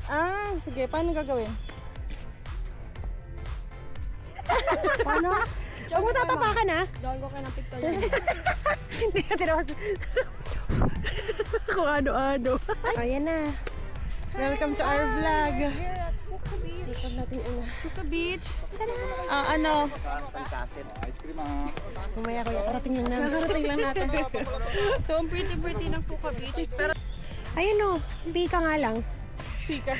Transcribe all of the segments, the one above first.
Ah, sige. Paano gagawin? Paano? Huwag mo tatapakan ha. Gawin ko kayo ng picture yan. Hindi ka tinawag. Kung ano-ano. Ayan na. Welcome to our vlog. Sikot natin ano. Chuka Beach. Tada! Ano? Mamaya ko nakarating lang namin. Nakarating lang natin. So, ang pretty ng Chuka Beach. Pero, Ayun o, bika nga lang. speaker.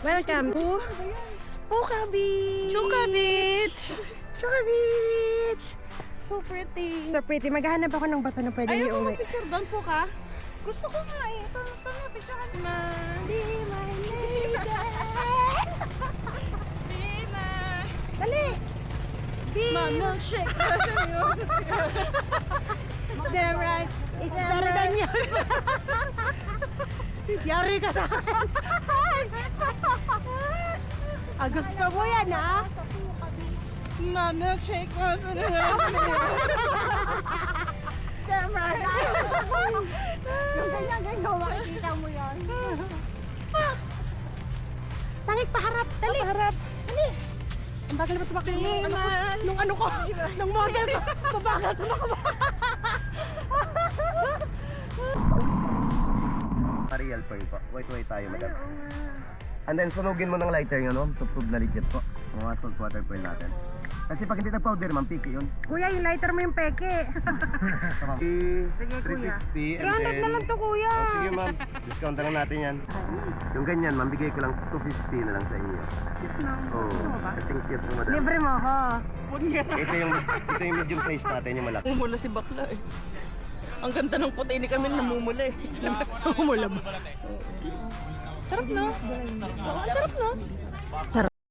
Welcome to Chuka Beach! Chuka Beach! Chuka Beach! So pretty. So pretty. Maghahanap ako ng bato na pwede Ayaw ko iuwi. mag-picture doon po ka? Gusto ko nga eh. Ito na, picturean mo. Di my lady. Dima. Dali! Di! Milkshake. Damn right. It's better than yours. Yari ka sa akin. Gusto mo yan ha? Milkshake. Damn right. Yung ganyan-ganyan, makikita mo yan. Tangik paharap. Dali. Paharap. Dali. Ang bagal ba tumakbo nung ano ko? Nung model ko. Mabagal tumakbo. Real pearl po. White tayo, madam. And then sunugin mo ng lighter yun, no? Tugtog na legit po. Mga salt water pearl natin. Kasi pag hindi nag-powder, ma'am, piki yun. Kuya, yung lighter mo yung peke. Sige, kuya. 350 and 300 then... naman to kuya. Oh, sige, ma'am. Discount na lang natin yan. Yung ganyan, ma'am, bigay ko lang 250 na lang sa inyo. Oo. Kasing cute mo, madam. Libre mo ako. Ito yung medium size natin, yung malaki. Namumula si bakla eh. Ang ganda ng puti ni Camille, namumula eh. Umula ba? Sarap no? Oo, sarap no?